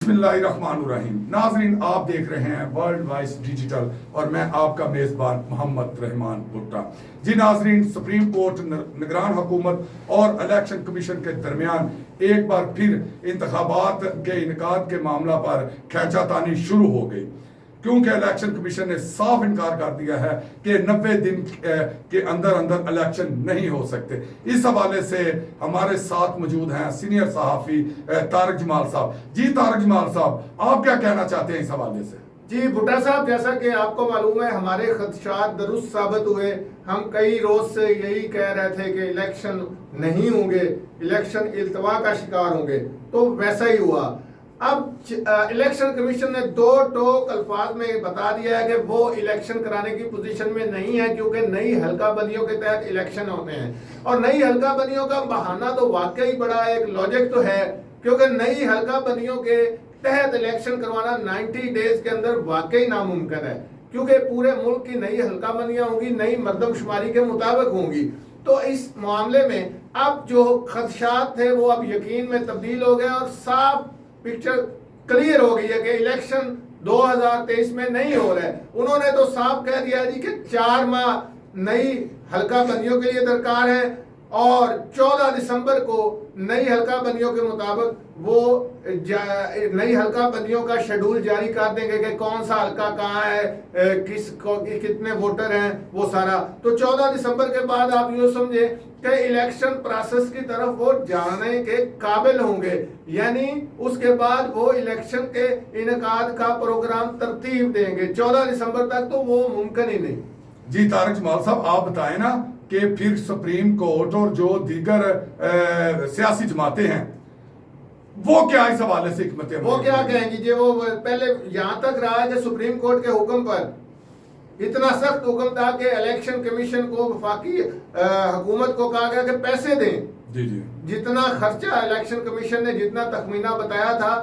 बिस्मिल्लाहिर्रहमानुर्रहीम। नाजरीन, आप देख रहे हैं वर्ल्ड वाइस डिजिटल और मैं आपका मेज़बान मोहम्मद रहमान भुट्टा। जी नाजरीन, सुप्रीम कोर्ट निगरान हुकूमत और इलेक्शन कमीशन के दरमियान एक बार फिर इंतखाबात के इनकाद के मामला पर खींचातानी शुरू हो गई, क्योंकि इलेक्शन कमीशन ने साफ इनकार कर दिया है कि 90 दिन के अंदर अंदर इलेक्शन नहीं हो सकते। इस हवाले से हमारे साथ मौजूद हैं सीनियर सहाफ़ी तारक जमाल साहब। जी तारक जमाल साहब, आप क्या कहना चाहते हैं इस हवाले से? जी भुट्टा साहब, जैसा कि आपको मालूम है हमारे खदशात दुरुस्त साबित हुए। हम कई रोज से यही कह रहे थे कि इलेक्शन नहीं होंगे, इलेक्शन इल्तवा का शिकार होंगे, तो वैसा ही हुआ। अब इलेक्शन कमीशन ने दो टोक अल्फाज में बता दिया है कि वो इलेक्शन कराने की पोजीशन में नहीं है, क्योंकि नई हल्का बंदियों के तहत इलेक्शन होते हैं। और नई हल्का बंदियों का बहाना तो वाकई बड़ा एक लॉजिक तो है, क्योंकि नई हल्का बंदियों के तहत इलेक्शन करवाना 90 डेज के अंदर वाकई नामुमकिन है, क्योंकि पूरे मुल्क की नई हल्का बंदियां होंगी, नई मरदमशुमारी के मुताबिक होंगी। तो इस मामले में अब जो खदशात थे वो अब यकीन में तब्दील हो गए और साफ पिक्चर क्लियर हो गई है कि इलेक्शन 2023 में नहीं हो रहा है। उन्होंने तो साफ कह दिया जी कि 4 माह नई हल्का बंदियों के लिए दरकार है और 14 दिसंबर को नई हल्का बंदियों के मुताबिक वो नई हल्का बंदियों का शेड्यूल जारी कर देंगे कि कौन सा हल्का कहाँ है, कितने वोटर हैं, वो सारा। तो 14 दिसंबर के बाद आप यूँ समझे कि इलेक्शन प्रोसेस की तरफ वो जाने के काबिल होंगे, यानी उसके बाद वो इलेक्शन के इनकाद का प्रोग्राम तरतीब देंगे। 14 दिसंबर तक तो वो मुमकिन ही नहीं। जी तारक जमाल साहब, आप बताएं ना कि फिर सुप्रीम कोर्ट और जो दीगर सियासी जमातें हैं वो क्या इस हवाले से हिकमत वो क्या कहेंगी जी? वो पहले यहाँ तक रहा है कि सुप्रीम कोर्ट के हुक्म पर इतना सख्त हुक्म था कि इलेक्शन कमीशन को वफाकी हुकूमत को कहा गया कि पैसे दें। जी जी, जितना खर्चा इलेक्शन कमीशन ने जितना तखमीना बताया था,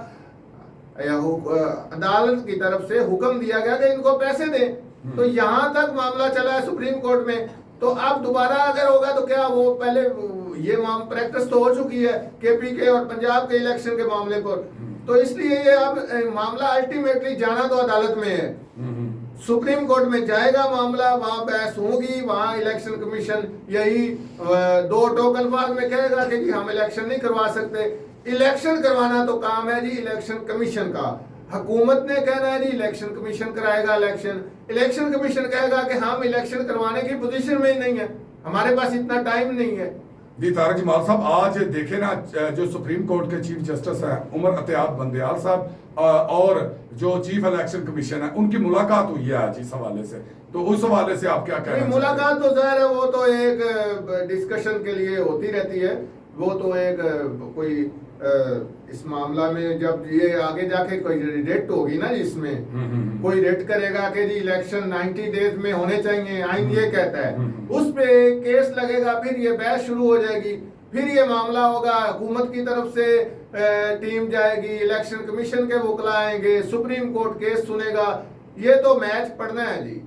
अदालत की तरफ से हुक्म दिया गया कि इनको पैसे दें। तो यहाँ तक मामला चला है सुप्रीम कोर्ट में। तो अब दोबारा अगर होगा तो क्या वो पहले ये प्रैक्टिस तो हो चुकी है केपी और पंजाब के इलेक्शन के मामले पर, तो इसलिए ये अब मामला अल्टीमेटली जाना तो अदालत में है, सुप्रीम कोर्ट में जाएगा मामला, वहां बहस होगी, वहां इलेक्शन कमीशन यही दो टोक अल्फाज में कहेगा कि जी हम इलेक्शन नहीं करवा सकते। इलेक्शन करवाना तो काम है जी इलेक्शन कमीशन का। हुकूमत ने कहना है जी इलेक्शन कमीशन कराएगा इलेक्शन, इलेक्शन कमीशन कहेगा कि हम इलेक्शन करवाने की पोजीशन में ही नहीं है, हमारे पास इतना टाइम नहीं है। जी तारक जमाल साहब, आज देखे ना जो सुप्रीम कोर्ट के चीफ जस्टिस हैं उमर अतियाब बंदयाल साहब और जो चीफ इलेक्शन कमीशन है उनकी मुलाकात हुई है आज इस हवाले से, तो उस हवाले से आप क्या कह रहे हैं? मुलाकात तो जाहिर है वो तो एक डिस्कशन के लिए होती रहती है, वो तो एक कोई इस मामला में जब ये आगे जाके कोई रेट होगी ना, इसमें कोई रेट करेगा कि जी इलेक्शन 90 डेज में होने चाहिए, आइन ये कहता है, उस पे केस लगेगा, फिर ये बहस शुरू हो जाएगी, फिर ये मामला होगा, हुकूमत की तरफ से टीम जाएगी, इलेक्शन कमीशन के वकला आएंगे, सुप्रीम कोर्ट केस सुनेगा, ये तो मैच पढ़ना है जी।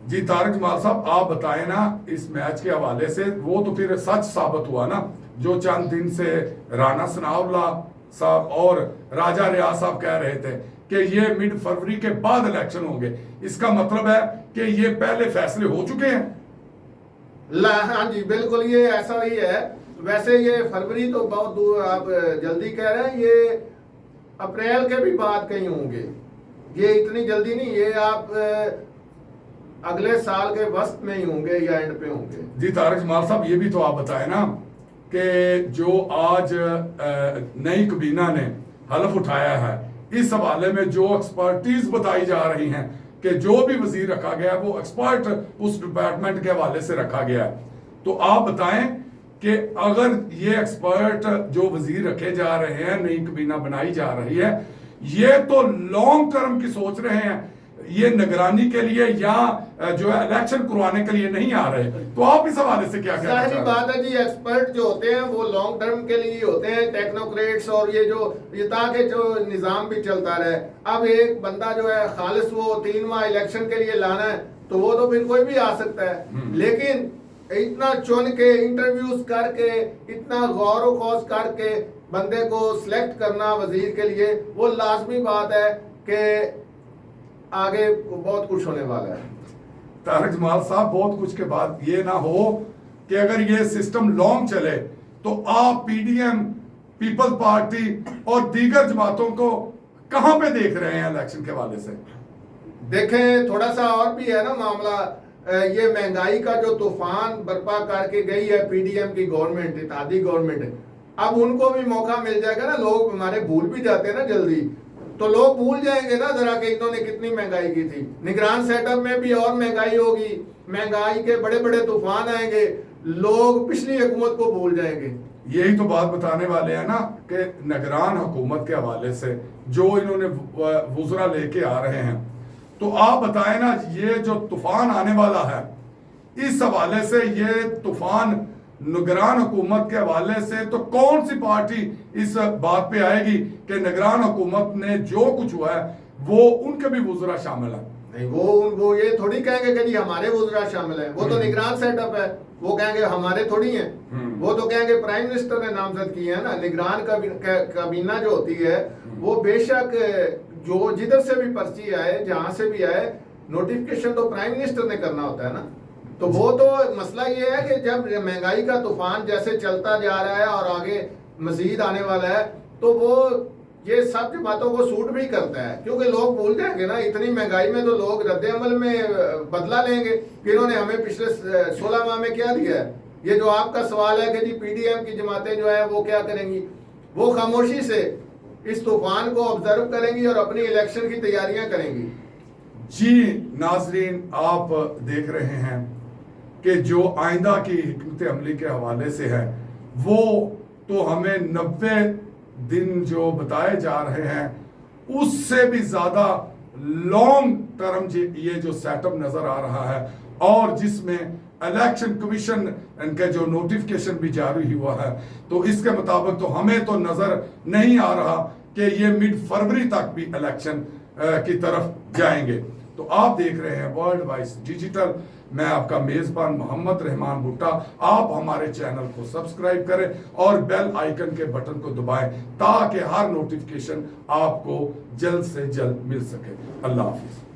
जी तारक जमाल साहब, आप बताएं ना इस मैच के हवाले से, वो तो फिर सच साबित हुआ ना जो चंद दिन से राना सनाउल्लाह साहब और राजा रियाज साहब कह रहे थे कि ये मिड फरवरी के बाद इलेक्शन होंगे। इसका मतलब है कि ये पहले फैसले हो चुके हैं। हाँ जी बिल्कुल, ये ऐसा ही है। वैसे ये फरवरी तो बहुत दूर, आप जल्दी कह रहे हैं, ये अप्रैल के भी बाद कहीं होंगे, ये इतनी जल्दी नहीं, ये आप अगले साल के वस्त में ही होंगे या एंड पे होंगे। जी तारक जमाल साहब, ये भी तो आप बताएं ना कि जो आज नई कबीना ने हलफ उठाया है, इस हवाले में जो एक्सपर्टीज बताई जा रही हैं कि जो भी वजीर रखा गया है वो एक्सपर्ट उस डिपार्टमेंट के हवाले से रखा गया है, तो आप बताएं कि अगर ये एक्सपर्ट जो वजीर रखे जा रहे हैं, नई कबीना बनाई जा रही है, ये तो लॉन्ग टर्म की सोच रहे हैं, ये निगरानी के लिए या जो है इलेक्शन करवाने के लिए नहीं आ रहे, तो आप इस हवाले से क्या कहना चाहते हैं? बात है जी, एक्सपर्ट जो होते हैं वो लॉन्ग टर्म के लिए होते हैं, टेक्नोक्रेट्स, और ये ताकि जो निजाम भी चलता रहे। अब एक बंदा जो है खालिस वो 3 माह इलेक्शन के लिए लाना है तो वो तो फिर कोई भी आ सकता है, लेकिन इतना चुन के इंटरव्यूज करके, इतना गौर व खोज करके बंदे को सिलेक्ट करना वजीर के लिए, वो लाजमी बात है कि आगे बहुत कुछ होने वाला है। तारिक जमाल साहब, बहुत कुछ के बाद ये ना हो कि अगर ये सिस्टम लॉन्ग चले तो आप पीडीएम, पीपल्स पार्टी और दीगर जमातों को कहां पे देख रहे हैं इलेक्शन के हवाले से? देखें, थोड़ा सा और भी है ना मामला, ये महंगाई का जो तूफान बर्पा करके गई है पीडीएम की गवर्नमेंट, इत्तेहादी गवर्नमेंट, अब उनको भी मौका मिल जाएगा ना। लोग हमारे भूल भी जाते हैं ना जल्दी, तो लोग भूल जाएंगे ना जरा कि इन्होंने कितनी महंगाई की थी। निगरान सेटअप में भी और महंगाई होगी, महंगाई के बड़े बड़े तूफान आएंगे, लोग पिछली हुकूमत को भूल जाएंगे। यही तो बात बताने वाले हैं ना कि निगरान हुकूमत के हवाले से जो इन्होंने वुज़रा लेके आ रहे हैं, तो आप बताएं ना, ये जो तूफान आने वाला है इस हवाले से, ये तूफान निगरान हुकूमत के हवाले से, तो कौन सी पार्टी इस बात पे आएगी कि निगरान हुकूमत ने जो कुछ हुआ है वो उनके भी वुज़रा शामिल है? नहीं, वो ये थोड़ी कहेंगे कि जी हमारे वुज़रा शामिल है, वो तो निगरान सेटअप है, वो कहेंगे हमारे थोड़ी हैं। वो तो कहेंगे प्राइम मिनिस्टर ने नामजद किए हैं ना। निगरान काबीना जो होती है वो बेशक जो जिधर से भी पर्ची आए, जहां से भी आए, नोटिफिकेशन तो प्राइम मिनिस्टर ने करना होता है ना। तो वो तो मसला ये है कि जब महंगाई का तूफान जैसे चलता जा रहा है और आगे मजीद आने वाला है, तो वो ये सब बातों को सूट भी करता है, क्योंकि लोग भूल जाएंगे ना। इतनी महंगाई में तो लोग रद्द अमल में बदला लेंगे कि इन्होंने हमें पिछले 16 माह में क्या दिया है। ये जो आपका सवाल है कि जी पीडीएम की जमातें जो है वो क्या करेंगी, वो खामोशी से इस तूफान को ऑब्जर्व करेंगी और अपनी इलेक्शन की तैयारियां करेंगी। जी नाजरीन, आप देख रहे हैं कि जो आइंदा की हिकमत अमली के हवाले से है, वो तो हमें 90 दिन जो बताए जा रहे हैं उससे भी ज्यादा लॉन्ग टर्म ये जो सेटअप नजर आ रहा है, और जिसमें इलेक्शन कमीशन इनका जो नोटिफिकेशन भी जारी हुआ है, तो इसके मुताबिक तो हमें तो नजर नहीं आ रहा कि ये मिड फरवरी तक भी इलेक्शन की तरफ जाएंगे। तो आप देख रहे हैं वर्ल्ड वाइज डिजिटल, मैं आपका मेजबान मोहम्मद रहमान भुट्टा। आप हमारे चैनल को सब्सक्राइब करें और बेल आइकन के बटन को दबाएं ताकि हर नोटिफिकेशन आपको जल्द से जल्द मिल सके। अल्लाह हाफिज।